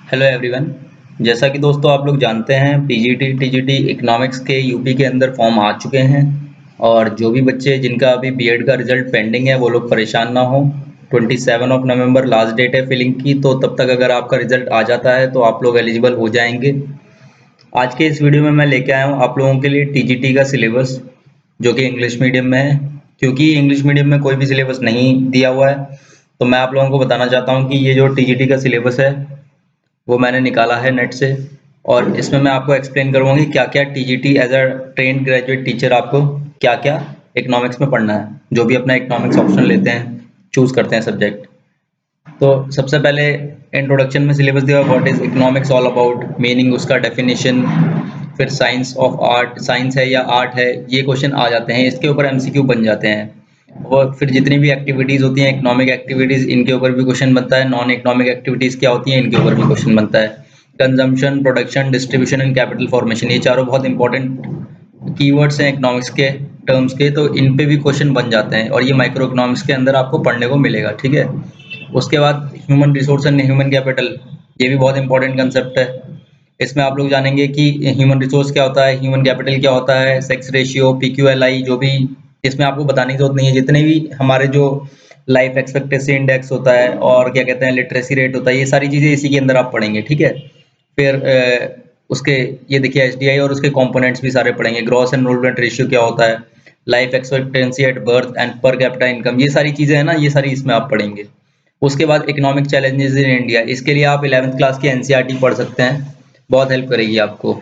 Hello everyone. जैसा कि दोस्तों आप लोग जानते हैं पीजीटी टीजीटी इकोनॉमिक्स के यूपी के अंदर फॉर्म आ चुके हैं। और जो भी बच्चे जिनका अभी बीएड का रिजल्ट पेंडिंग है वो लोग परेशान ना हो। 27 नवंबर लास्ट डेट है फिलिंग की, तो तब तक अगर आपका रिजल्ट आ जाता है तो आप लोग एलिजिबल हो जाएंगे। आज के इस वीडियो में मैं लेके आया हूँ आप लोगों के लिए टीजीटी का सिलेबस, जो कि इंग्लिश मीडियम में है। क्योंकि इंग्लिश मीडियम में कोई भी सिलेबस नहीं दिया हुआ है, तो मैं आप लोगों को बताना चाहता हूँ कि ये जो टीजीटी का सिलेबस है वो मैंने निकाला है नेट से। और इसमें मैं आपको एक्सप्लेन करूँगा कि क्या क्या TGT as a trained graduate teacher आपको क्या क्या इकोनॉमिक्स में पढ़ना है, जो भी अपना इकोनॉमिक्स ऑप्शन लेते हैं, चूज करते हैं सब्जेक्ट। तो सबसे पहले इंट्रोडक्शन में सिलेबस दिया what is economics all about, meaning, उसका डेफिनेशन। फिर साइंस ऑफ आर्ट, साइंस है या आर्ट है, ये क्वेश्चन आ जाते हैं, इसके ऊपर एमसीक्यू बन जाते हैं। और फिर जितनी भी एक्टिविटीज़ होती हैं, इकोनॉमिक एक्टिविटीज़, इनके ऊपर भी क्वेश्चन बनता है। नॉन इकोनॉमिक एक्टिविटीज़ क्या होती हैं, इनके ऊपर भी क्वेश्चन बनता है। Consumption, production, distribution and capital formation, ये चारों बहुत इंपॉर्टेंट कीवर्ड्स हैं इकोनॉमिक्स के टर्म्स के, तो इन पे भी क्वेश्चन बन जाते हैं और ये माइक्रो इकोनॉमिक्स के अंदर आपको पढ़ने को मिलेगा। ठीक है। उसके बाद human resource and human capital, ये भी बहुत इंपॉर्टेंट कंसेप्ट है। इसमें आप लोग जानेंगे कि ह्यूमन रिसोर्स क्या होता है, ह्यूमन कैपिटल क्या होता है, सेक्स रेशियो, पीक्यूएलआई, जो भी इसमें आपको बताने की जरूरत नहीं है। जितने भी हमारे जो लाइफ एक्सपेक्टेंसी इंडेक्स होता है और क्या कहते हैं लिटरेसी रेट होता है, ये सारी चीज़ें इसी के अंदर आप पढ़ेंगे। ठीक है। फिर उसके ये देखिए एचडीआई और उसके कंपोनेंट्स भी सारे पढ़ेंगे। ग्रॉस एनरोलमेंट रेशियो क्या होता है, life expectancy at birth and per capita income, ये सारी चीज़ें हैं ना, ये सारी इसमें आप पढ़ेंगे। उसके बाद इकोनॉमिक चैलेंजेस इन इंडिया, इसके लिए आप 11th क्लास की एनसीईआरटी पढ़ सकते हैं, बहुत हेल्प करेगी आपको।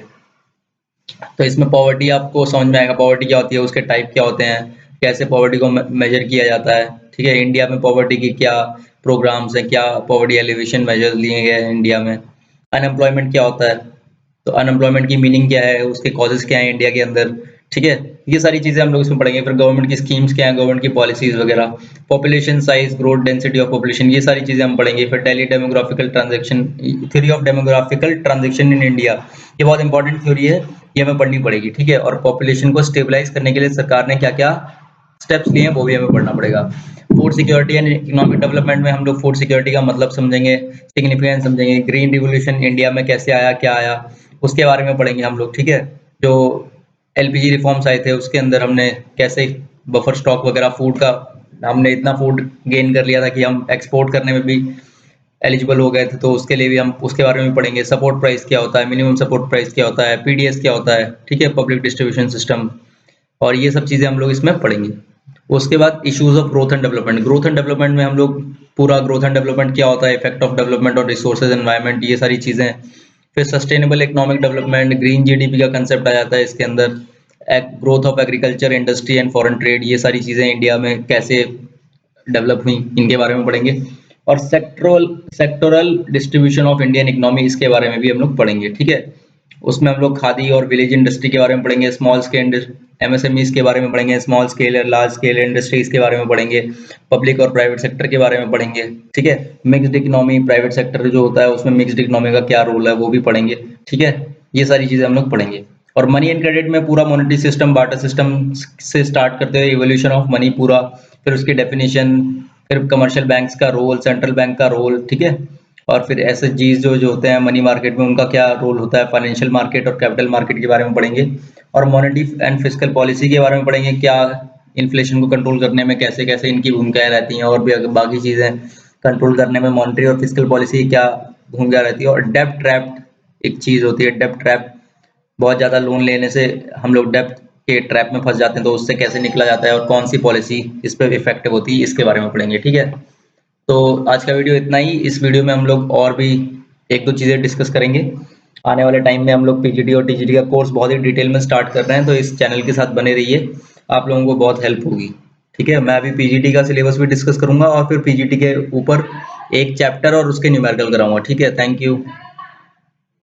तो इसमें पॉवर्टी आपको समझ में आएगा, पॉवर्टी क्या होती है, उसके टाइप क्या होते हैं, कैसे पॉवर्टी को मेजर किया जाता है। ठीक है। इंडिया में पॉवर्टी की क्या प्रोग्राम्स हैं, क्या पॉवर्टी एलिवेशन मेजर लिए गए हैं इंडिया में। अनएम्प्लॉयमेंट क्या होता है, तो अनएम्प्लॉयमेंट की मीनिंग क्या है, उसके कॉजेज क्या हैं इंडिया के अंदर। ठीक है। ये सारी चीज़ें हम लोग इसमें पढ़ेंगे। फिर गवर्नमेंट की स्कीम्स क्या हैं, गवर्नमेंट की पॉलिसीज वगैरह, population size, growth, density of population, ये सारी चीज़ें हम पढ़ेंगे। फिर daily demographical transaction, theory of demographical transaction in India, ये बहुत इंपॉर्टेंट थ्योरी है, ये हमें पढ़नी पड़ेगी। ठीक है। और पॉपुलेशन को स्टेबलाइज करने के लिए सरकार ने क्या क्या स्टेप्स लिए हैं वो भी हमें पढ़ना पड़ेगा। Food security and economic development में हम लोग फूड सिक्योरिटी का मतलब समझेंगे, सिग्निफिकेंस समझेंगे। ग्रीन रिवोल्यूशन इंडिया में कैसे आया, क्या आया, उसके बारे में पढ़ेंगे हम लोग। ठीक है। जो एलपीजी रिफॉर्म्स आए थे उसके अंदर हमने कैसे बफर स्टॉक वगैरह फूड का, हमने इतना फूड गेन कर लिया था कि हम एक्सपोर्ट करने में भी एलिजिबल हो गए थे, तो उसके लिए भी हम उसके बारे में पढ़ेंगे। सपोर्ट प्राइस क्या होता है, मिनिमम सपोर्ट प्राइस क्या होता है, पीडीएस क्या होता है। ठीक है। पब्लिक डिस्ट्रीब्यूशन सिस्टम, और ये सब चीज़ें हम लोग इसमें पढ़ेंगे। उसके बाद issues of growth and development, growth and development में हम लोग पूरा ग्रोथ एंड डेवलपमेंट क्या होता है, इफेक्ट ऑफ डेवलपमेंट और रिसोर्सेज एनवायरनमेंट, ये सारी चीज़ें। फिर sustainable economic development, green GDP का कंसेप्ट आ जाता है इसके अंदर। Growth of agriculture, industry and foreign trade, ये सारी चीज़ें इंडिया में कैसे डेवलप हुई, इनके बारे में पढ़ेंगे। और sectoral distribution of Indian economy, इसके बारे में भी हम लोग पढ़ेंगे। ठीक है। उसमें हम लोग खादी और विलेज इंडस्ट्री के बारे में पढ़ेंगे, स्मॉल स्केल एमएसएमईज के बारे में पढ़ेंगे, स्मॉल स्केल और लार्ज स्केल इंडस्ट्रीज के बारे में पढ़ेंगे, पब्लिक और प्राइवेट सेक्टर के बारे में पढ़ेंगे। ठीक है। मिक्स्ड इकोनॉमी, प्राइवेट सेक्टर जो होता है उसमें मिक्स्ड इकोनॉमी का क्या रोल है वो भी पढ़ेंगे। ठीक है। ये सारी चीज़ें हम लोग पढ़ेंगे। और मनी एंड क्रेडिट में पूरा मॉनेटरी सिस्टम, बार्टर सिस्टम से स्टार्ट करते हुए इवोल्यूशन ऑफ मनी पूरा, फिर उसकी डेफिनेशन, फिर कमर्शियल बैंक्स का रोल, सेंट्रल बैंक का रोल। ठीक है। और फिर एसएचजीज जो होते हैं मनी मार्केट में, उनका क्या रोल होता है, फाइनेंशियल मार्केट और कैपिटल मार्केट के बारे में पढ़ेंगे। और मॉनेटरी एंड फिस्कल पॉलिसी के बारे में पढ़ेंगे, क्या इन्फ्लेशन को कंट्रोल करने में कैसे कैसे इनकी भूमिकाएं रहती हैं, और भी बाकी चीज़ें कंट्रोल करने में मॉनेटरी और फिस्कल पॉलिसी की क्या भूमिका रहती है। और डेब्ट ट्रैप एक चीज़ होती है, डेब्ट ट्रैप, बहुत ज़्यादा लोन लेने से हम लोग डेब्ट के ट्रैप में फंस जाते हैं, तो उससे कैसे निकला जाता है और कौन सी पॉलिसी इस पर इफेक्टिव होती है, इसके बारे में पढ़ेंगे। ठीक है। तो आज का वीडियो इतना ही। इस वीडियो में हम लोग और भी एक दो चीज़ें डिस्कस करेंगे। आने वाले टाइम में हम लोग पीजीटी और टीजीटी का कोर्स बहुत ही डिटेल में स्टार्ट कर रहे हैं, तो इस चैनल के साथ बने रहिए, आप लोगों को बहुत हेल्प होगी। ठीक है। मैं अभी पीजीटी का सिलेबस भी डिस्कस करूंगा और फिर पीजीटी के ऊपर एक चैप्टर और उसके न्यूमेरिकल कराऊंगा। ठीक है। Thank you.